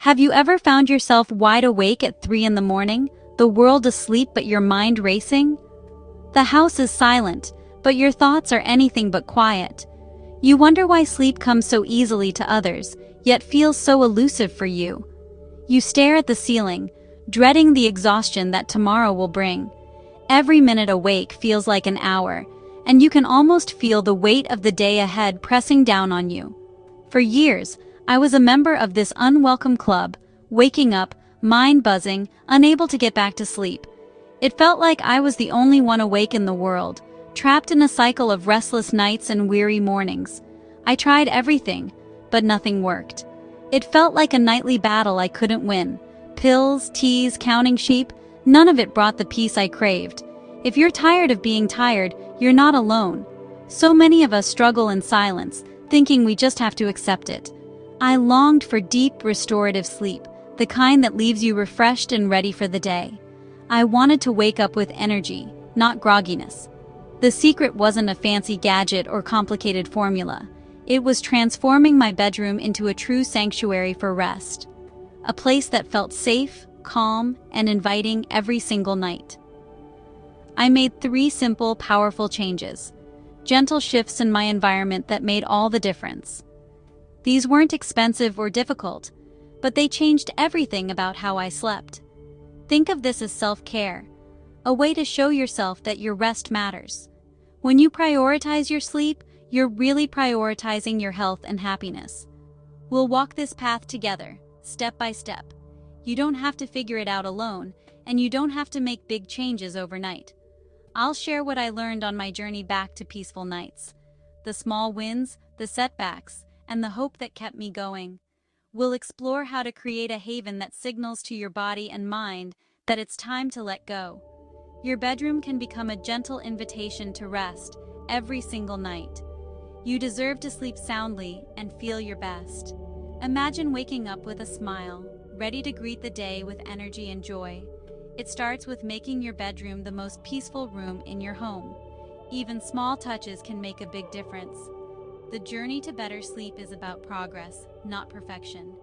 Have you ever found yourself wide awake at 3 in the morning, the world asleep but your mind racing? The house is silent, but your thoughts are anything but quiet. You wonder why sleep comes so easily to others, yet feels so elusive for you. You stare at the ceiling, dreading the exhaustion that tomorrow will bring. Every minute awake feels like an hour, and you can almost feel the weight of the day ahead pressing down on you. For years, I was a member of this unwelcome club, waking up, mind buzzing, unable to get back to sleep. It felt like I was the only one awake in the world, trapped in a cycle of restless nights and weary mornings. I tried everything, but nothing worked. It felt like a nightly battle I couldn't win. Pills, teas, counting sheep, none of it brought the peace I craved. If you're tired of being tired, you're not alone. So many of us struggle in silence, thinking we just have to accept it. I longed for deep, restorative sleep, the kind that leaves you refreshed and ready for the day. I wanted to wake up with energy, not grogginess. The secret wasn't a fancy gadget or complicated formula. It was transforming my bedroom into a true sanctuary for rest. A place that felt safe, calm, and inviting every single night. I made 3 simple, powerful changes. Gentle shifts in my environment that made all the difference. These weren't expensive or difficult, but they changed everything about how I slept. Think of this as self-care, a way to show yourself that your rest matters. When you prioritize your sleep, you're really prioritizing your health and happiness. We'll walk this path together, step by step. You don't have to figure it out alone, and you don't have to make big changes overnight. I'll share what I learned on my journey back to peaceful nights. The small wins, the setbacks, and the hope that kept me going. We'll explore how to create a haven that signals to your body and mind that it's time to let go. Your bedroom can become a gentle invitation to rest every single night. You deserve to sleep soundly and feel your best. Imagine waking up with a smile, ready to greet the day with energy and joy. It starts with making your bedroom the most peaceful room in your home. Even small touches can make a big difference. The journey to better sleep is about progress, not perfection.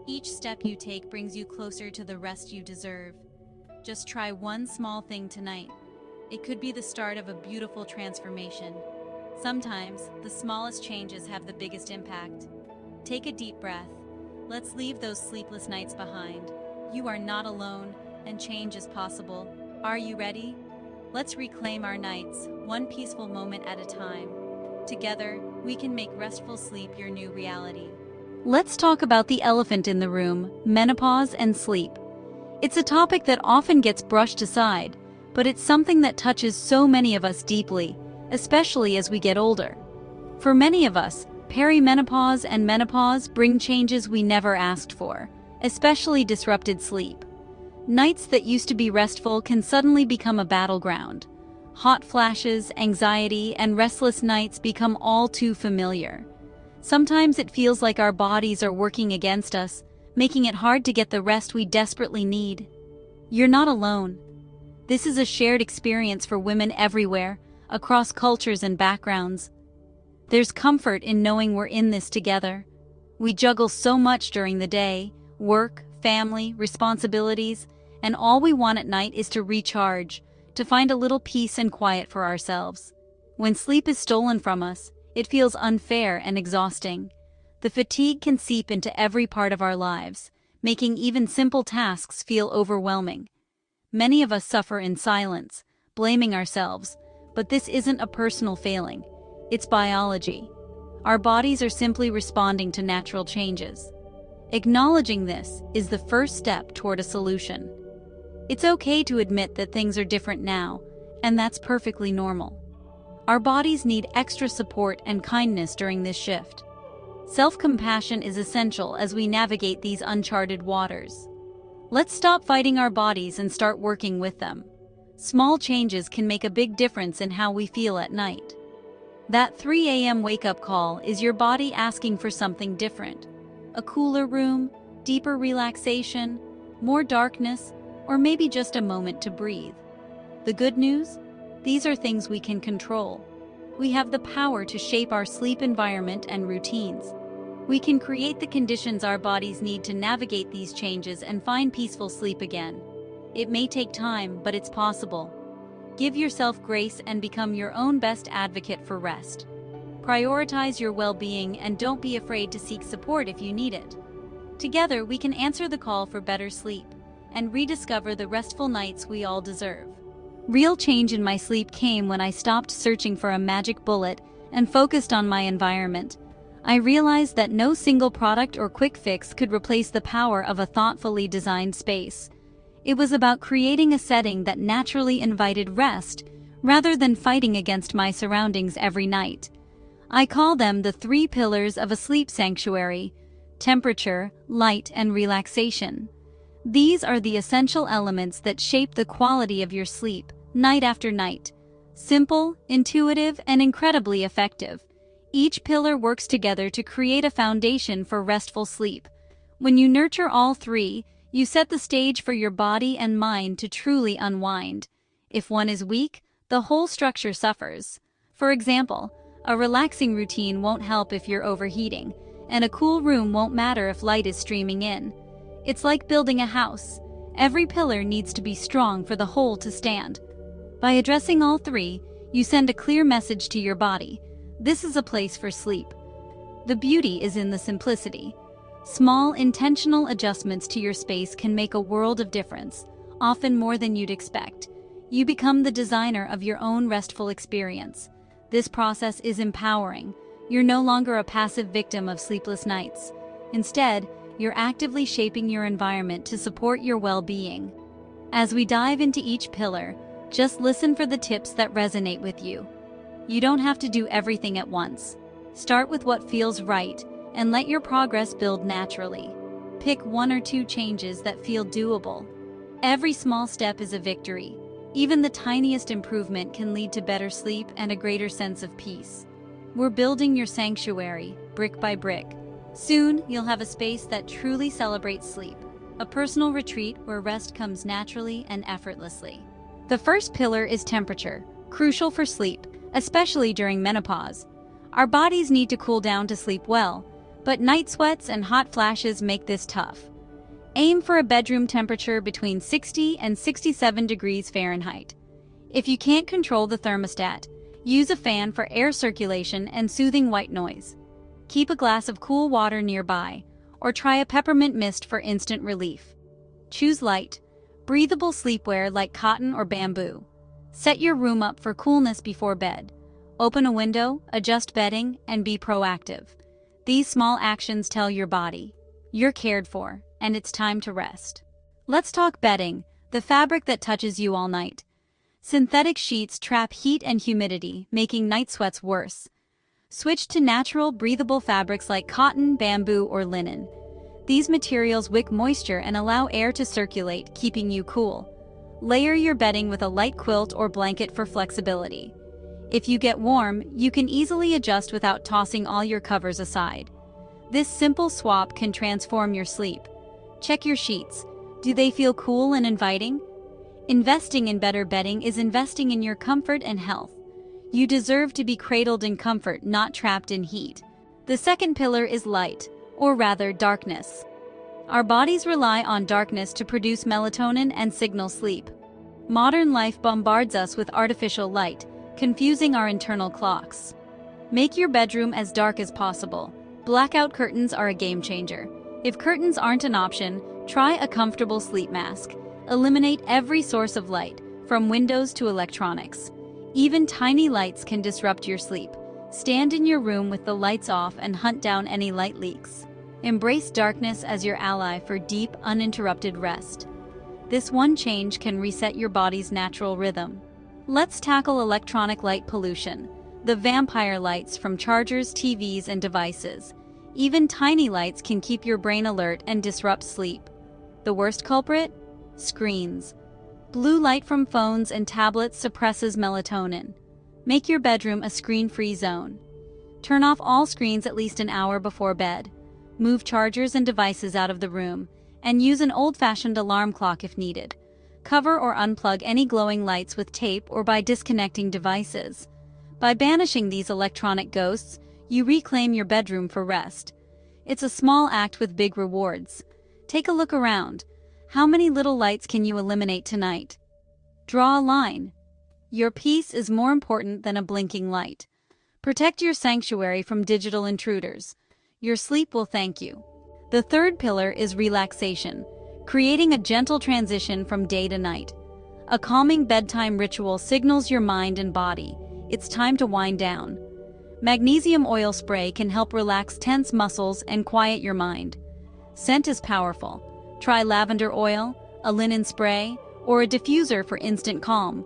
Each step you take brings you closer to the rest you deserve. Just try one small thing tonight. It could be the start of a beautiful transformation. Sometimes, the smallest changes have the biggest impact. Take a deep breath. Let's leave those sleepless nights behind. You are not alone, and change is possible. Are you ready? Let's reclaim our nights, one peaceful moment at a time. Together, we can make restful sleep your new reality. Let's talk about the elephant in the room, menopause and sleep. It's a topic that often gets brushed aside, but it's something that touches so many of us deeply, especially as we get older. For many of us, perimenopause and menopause bring changes we never asked for, especially disrupted sleep. Nights that used to be restful can suddenly become a battleground. Hot flashes, anxiety, and restless nights become all too familiar. Sometimes it feels like our bodies are working against us, making it hard to get the rest we desperately need. You're not alone. This is a shared experience for women everywhere, across cultures and backgrounds. There's comfort in knowing we're in this together. We juggle so much during the day, work, family, responsibilities, and all we want at night is to recharge, to find a little peace and quiet for ourselves. When sleep is stolen from us, it feels unfair and exhausting. The fatigue can seep into every part of our lives, making even simple tasks feel overwhelming. Many of us suffer in silence, blaming ourselves, but this isn't a personal failing. It's biology. Our bodies are simply responding to natural changes. Acknowledging this is the first step toward a solution. It's okay to admit that things are different now, and that's perfectly normal. Our bodies need extra support and kindness during this shift. Self-compassion is essential as we navigate these uncharted waters. Let's stop fighting our bodies and start working with them. Small changes can make a big difference in how we feel at night. That 3 a.m. wake-up call is your body asking for something different. A cooler room, deeper relaxation, more darkness, or maybe just a moment to breathe. The good news? These are things we can control. We have the power to shape our sleep environment and routines. We can create the conditions our bodies need to navigate these changes and find peaceful sleep again. It may take time, but it's possible. Give yourself grace and become your own best advocate for rest. Prioritize your well-being and don't be afraid to seek support if you need it. Together, we can answer the call for better sleep and rediscover the restful nights we all deserve. Real change in my sleep came when I stopped searching for a magic bullet and focused on my environment. I realized that no single product or quick fix could replace the power of a thoughtfully designed space. It was about creating a setting that naturally invited rest, rather than fighting against my surroundings every night. I call them the 3 pillars of a sleep sanctuary: temperature, light, and relaxation. These are the essential elements that shape the quality of your sleep, night after night. Simple, intuitive, and incredibly effective. Each pillar works together to create a foundation for restful sleep. When you nurture all 3, you set the stage for your body and mind to truly unwind. If one is weak, the whole structure suffers. For example, a relaxing routine won't help if you're overheating, and a cool room won't matter if light is streaming in. It's like building a house. Every pillar needs to be strong for the whole to stand. By addressing all 3, you send a clear message to your body. This is a place for sleep. The beauty is in the simplicity. Small, intentional adjustments to your space can make a world of difference, often more than you'd expect. You become the designer of your own restful experience. This process is empowering. You're no longer a passive victim of sleepless nights. Instead, you're actively shaping your environment to support your well-being. As we dive into each pillar, just listen for the tips that resonate with you. You don't have to do everything at once. Start with what feels right, and let your progress build naturally. Pick 1 or 2 changes that feel doable. Every small step is a victory. Even the tiniest improvement can lead to better sleep and a greater sense of peace. We're building your sanctuary, brick by brick. Soon, you'll have a space that truly celebrates sleep, a personal retreat where rest comes naturally and effortlessly. The first pillar is temperature, crucial for sleep, especially during menopause. Our bodies need to cool down to sleep well, but night sweats and hot flashes make this tough. Aim for a bedroom temperature between 60 and 67 degrees Fahrenheit. If you can't control the thermostat, use a fan for air circulation and soothing white noise. Keep a glass of cool water nearby, or try a peppermint mist for instant relief. Choose light, breathable sleepwear like cotton or bamboo. Set your room up for coolness before bed. Open a window, adjust bedding, and be proactive. These small actions tell your body, you're cared for, and it's time to rest. Let's talk bedding, the fabric that touches you all night. Synthetic sheets trap heat and humidity, making night sweats worse. Switch to natural, breathable fabrics like cotton, bamboo, or linen. These materials wick moisture and allow air to circulate, keeping you cool. Layer your bedding with a light quilt or blanket for flexibility. If you get warm, you can easily adjust without tossing all your covers aside. This simple swap can transform your sleep. Check your sheets. Do they feel cool and inviting? Investing in better bedding is investing in your comfort and health. You deserve to be cradled in comfort, not trapped in heat. The second pillar is light, or rather darkness. Our bodies rely on darkness to produce melatonin and signal sleep. Modern life bombards us with artificial light, confusing our internal clocks. Make your bedroom as dark as possible. Blackout curtains are a game changer. If curtains aren't an option, try a comfortable sleep mask. Eliminate every source of light, from windows to electronics. Even tiny lights can disrupt your sleep. Stand in your room with the lights off and hunt down any light leaks. Embrace darkness as your ally for deep, uninterrupted rest. This one change can reset your body's natural rhythm. Let's tackle electronic light pollution, the vampire lights from chargers, TVs, and devices. Even tiny lights can keep your brain alert and disrupt sleep. The worst culprit? Screens. Blue light from phones and tablets suppresses melatonin. Make your bedroom a screen-free zone. Turn off all screens at least an hour before bed. Move chargers and devices out of the room, and use an old-fashioned alarm clock if needed. Cover or unplug any glowing lights with tape or by disconnecting devices. By banishing these electronic ghosts, you reclaim your bedroom for rest. It's a small act with big rewards. Take a look around. How many little lights can you eliminate tonight? Draw a line. Your peace is more important than a blinking light. Protect your sanctuary from digital intruders. Your sleep will thank you. The third pillar is relaxation, creating a gentle transition from day to night. A calming bedtime ritual signals your mind and body. It's time to wind down. Magnesium oil spray can help relax tense muscles and quiet your mind. Scent is powerful. Try lavender oil, a linen spray, or a diffuser for instant calm.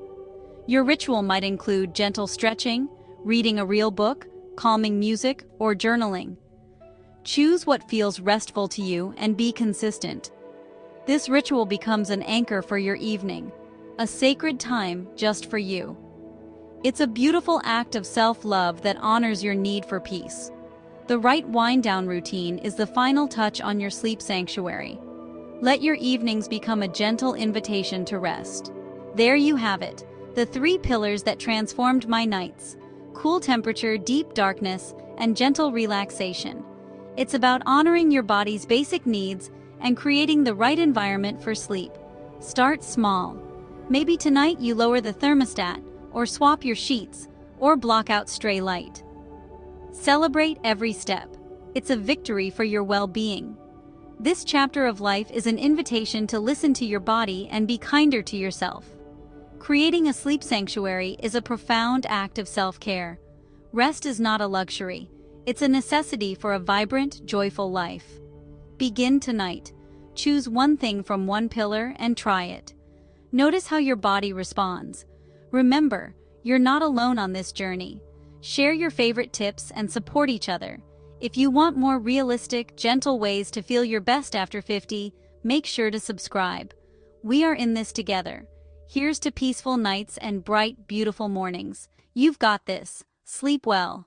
Your ritual might include gentle stretching, reading a real book, calming music, or journaling. Choose what feels restful to you and be consistent. This ritual becomes an anchor for your evening, a sacred time just for you. It's a beautiful act of self-love that honors your need for peace. The right wind-down routine is the final touch on your sleep sanctuary. Let your evenings become a gentle invitation to rest. There you have it, the 3 pillars that transformed my nights: cool temperature, deep darkness, and gentle relaxation. It's about honoring your body's basic needs and creating the right environment for sleep. Start small. Maybe tonight you lower the thermostat, or swap your sheets, or block out stray light. Celebrate every step. It's a victory for your well-being. This chapter of life is an invitation to listen to your body and be kinder to yourself. Creating a sleep sanctuary is a profound act of self-care. Rest is not a luxury. It's a necessity for a vibrant, joyful life. Begin tonight. Choose one thing from one pillar and try it. Notice how your body responds. Remember, you're not alone on this journey. Share your favorite tips and support each other. If you want more realistic, gentle ways to feel your best after 50, make sure to subscribe. We are in this together. Here's to peaceful nights and bright, beautiful mornings. You've got this. Sleep well.